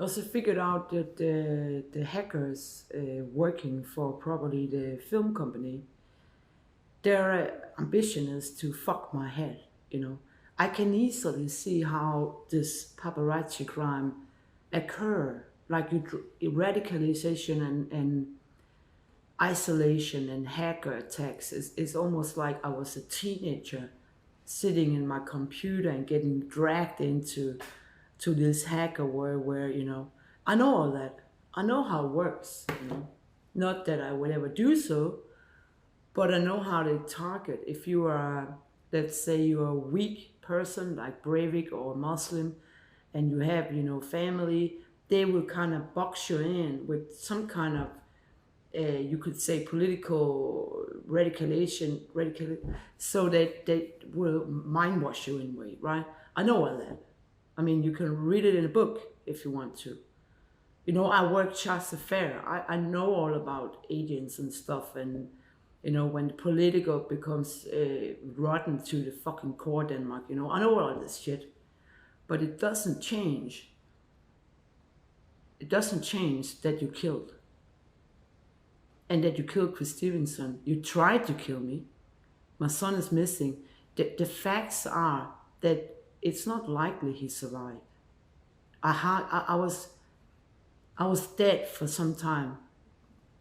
also figured out that the hackers working for probably the film company, their ambition is to fuck my head, you know. I can easily see how this paparazzi crime occur, like radicalization and isolation and hacker attacks is almost like I was a teenager sitting in my computer and getting dragged into to this hacker world where, I know all that. I know how it works, Not that I would ever do so, but I know how they target. If you are, let's say you're a weak person like Breivik or Muslim and you have, family, they will kind of box you in with some kind of you could say political so that they will mind wash you in a way, right? I know all that. I mean, you can read it in a book if you want to. I work just fair. I know all about agents and stuff, and when the political becomes rotten to the fucking core Denmark, I know all this shit, but it doesn't change. It doesn't change that you killed and that you killed Chris Stevenson. You tried to kill me. My son is missing. The facts are that it's not likely he survived. I was dead for some time.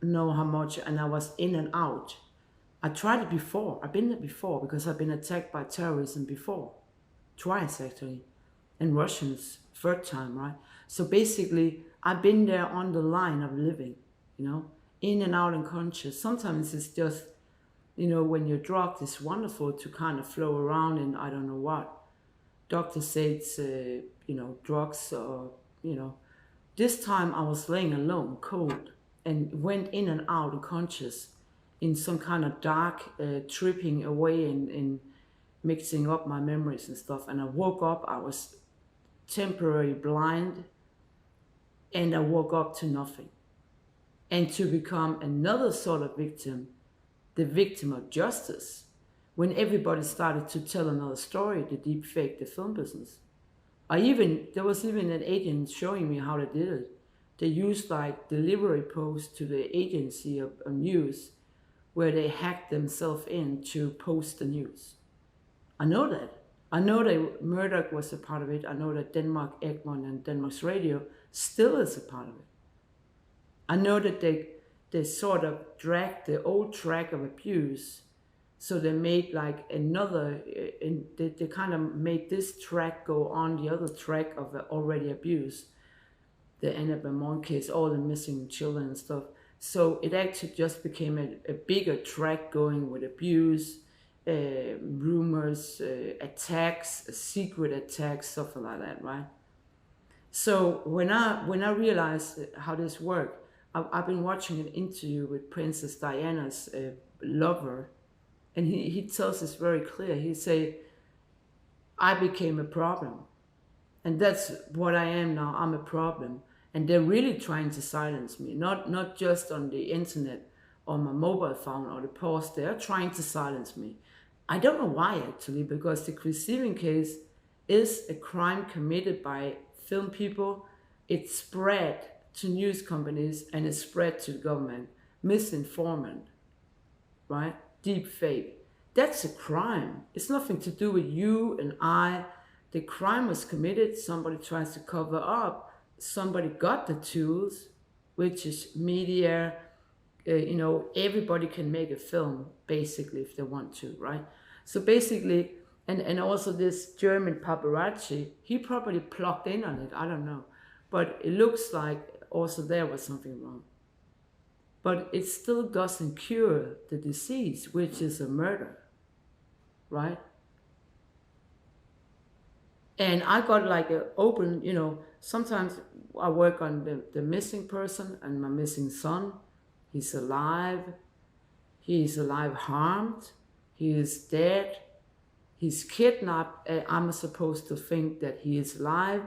Know how much, and I was in and out. I tried it before. I've been there before because I've been attacked by terrorism before, twice actually, and Russians third time, right? So basically, I've been there on the line of living, in and out unconscious. Sometimes it's just, when you're drugged, it's wonderful to kind of flow around in I don't know what. Doctor say it's, drugs or, This time I was laying alone, cold, and went in and out unconscious in some kind of dark, tripping away and mixing up my memories and stuff. And I woke up, I was temporarily blind, and I woke up to nothing. And to become another sort of victim, the victim of justice, when everybody started to tell another story, the deep fake, the film business. There was even an agent showing me how they did it. They used like delivery posts to the agency of news where they hacked themselves in to post the news. I know that. I know that Murdoch was a part of it. I know that Denmark Egmont and Denmark's Radio still is a part of it. I know that they sort of dragged the old track of abuse, so they made like another, they kind of made this track go on the other track of the already abuse, the Anna Beaumont case, all the missing children and stuff. So it actually just became a bigger track going with abuse, rumors, attacks, secret attacks, stuff like that, right? So when I realized how this worked, I've been watching an interview with Princess Diana's lover, and he tells us very clear. He say, I became a problem. And that's what I am now. I'm a problem. And they're really trying to silence me, not just on the internet, on my mobile phone or the post. They're trying to silence me. I don't know why, actually, because the Chris Steven case is a crime committed by film people. It's spread to news companies and it's spread to the government. Misinformant, right? Deep fake. That's a crime. It's nothing to do with you and I. The crime was committed. Somebody tries to cover up. Somebody got the tools, which is media. Everybody can make a film, basically, if they want to, right? So basically, and also this German paparazzi, he probably plugged in on it. I don't know. But it looks like also there was something wrong. But it still doesn't cure the disease, which is a murder, right? And I got like an open, sometimes I work on the missing person and my missing son. He's alive. He's alive harmed. He is dead. He's kidnapped. I'm supposed to think that he is alive.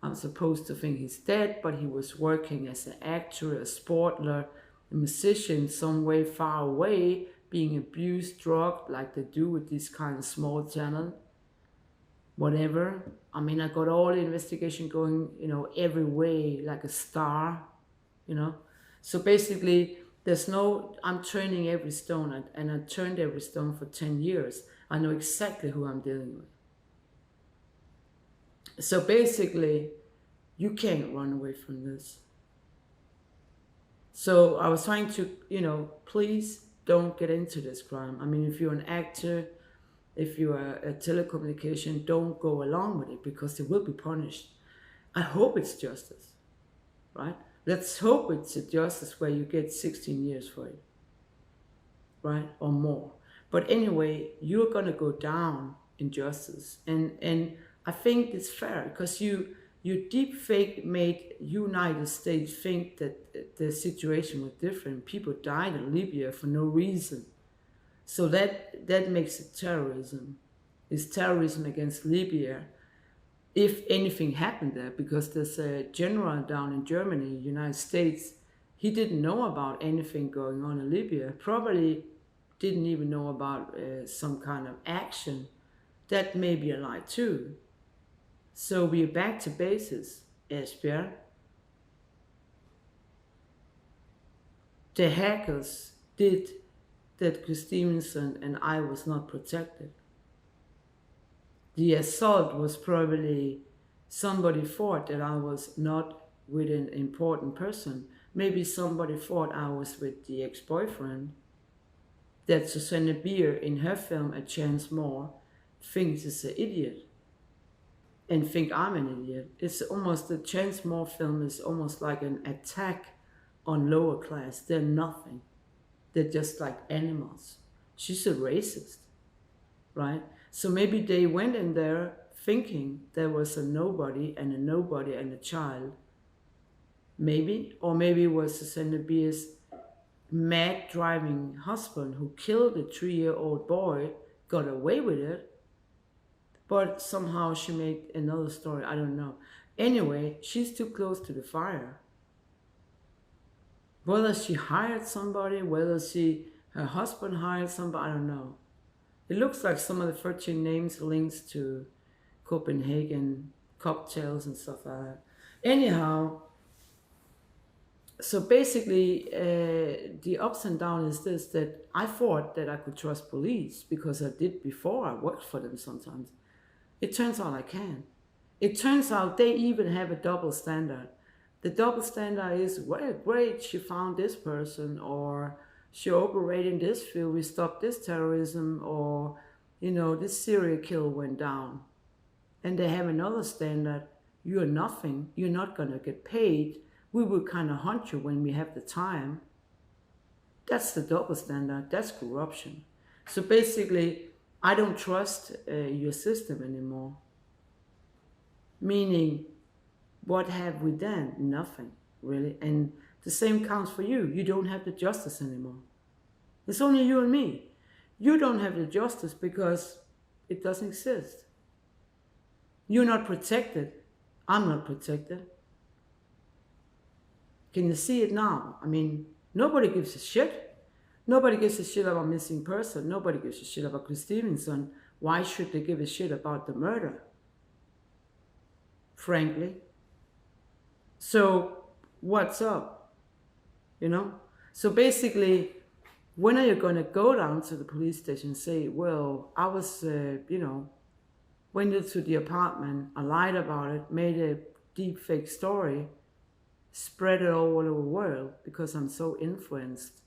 I'm supposed to think he's dead, but he was working as an actor, a sportler, a musician, some way far away, being abused, drugged, like they do with these kind of small channels. whatever. I mean, I got all the investigation going, every way like a star, you know. So basically, I'm turning every stone, and I turned every stone for 10 years. I know exactly who I'm dealing with. So basically, you can't run away from this. So I was trying to, please don't get into this crime. I mean, if you're an actor, if you are a telecommunication, don't go along with it because they will be punished. I hope it's justice, right? Let's hope it's a justice where you get 16 years for it, right? Or more. But anyway, you're gonna go down in justice. And I think it's fair because you deep fake made United States think that the situation was different. People died in Libya for no reason. So that makes it terrorism. It's terrorism against Libya if anything happened there, because there's a general down in Germany, United States, he didn't know about anything going on in Libya, probably didn't even know about some kind of action. That may be a lie too. So we're back to basis, Esbjerg. The hackers did that Stevenson and I was not protected. The assault was probably somebody thought that I was not with an important person. Maybe somebody thought I was with the ex-boyfriend. That Susanne Bier in her film A Chance More thinks is an idiot and think I'm an idiot. It's almost, the Chance More film is almost like an attack on lower class. They're nothing. They're just like animals. She's a racist, right? So maybe they went in there thinking there was a nobody and a child. Maybe. Or maybe it was Susanne Bier's mad driving husband who killed a 3-year-old boy, got away with it, but somehow she made another story. I don't know. Anyway, she's too close to the fire. Whether she hired somebody, whether her husband hired somebody, I don't know. It looks like some of the 13 names links to Copenhagen cocktails and stuff like that. Anyhow, so basically, the ups and downs is this, that I thought that I could trust police because I did before. I worked for them sometimes. It turns out I can't. It turns out they even have a double standard. The double standard is, well, great, she found this person, or she operated in this field, we stopped this terrorism, or, this serial kill went down. And they have another standard, you're nothing, you're not going to get paid, we will kind of hunt you when we have the time. That's the double standard, that's corruption. So basically, I don't trust your system anymore. Meaning, what have we done? Nothing, really. And the same counts for you. You don't have the justice anymore. It's only you and me. You don't have the justice because it doesn't exist. You're not protected. I'm not protected. Can you see it now? I mean, nobody gives a shit. Nobody gives a shit about missing person. Nobody gives a shit about Chris Stevenson. Why should they give a shit about the murder? Frankly. So, what's up? So basically, when are you going to go down to the police station and say, well, I was, went into the apartment, I lied about it, made a deep fake story, spread it all over the world because I'm so influenced.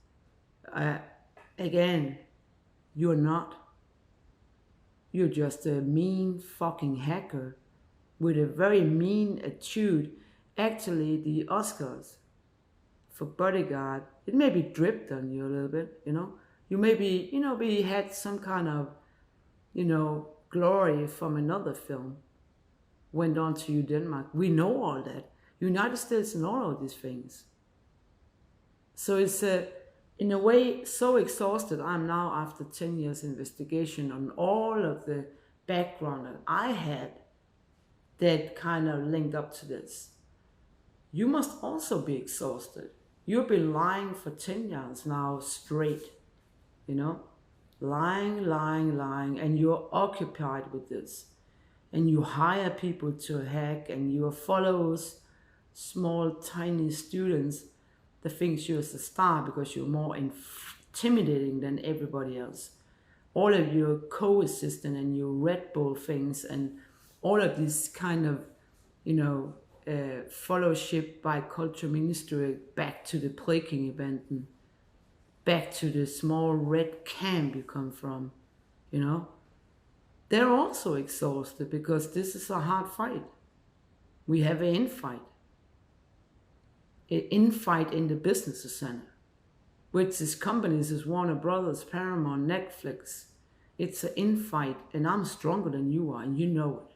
Again, you're not. You're just a mean fucking hacker with a very mean attitude. Actually, the Oscars for Bodyguard, it maybe dripped on you a little bit, You maybe, we had some kind of, glory from another film went on to you, Denmark. We know all that. United States know all of these things. So it's, in a way, so exhausted I'm now after 10 years investigation on all of the background that I had that kind of linked up to this. You must also be exhausted. You've been lying for 10 years now straight, Lying, and you're occupied with this. and you hire people to hack, and you follow small, tiny students that thinks you're a star because you're more intimidating than everybody else. All of your co-assistant and your Red Bull things and all of this kind of, you know, fellowship by culture ministry back to the breaking event and back to the small red camp you come from, you know, they're also exhausted because this is a hard fight. We have an infight in the business center, which is companies as Warner Brothers, Paramount, Netflix. It's an infight, and I'm stronger than you are, and you know it.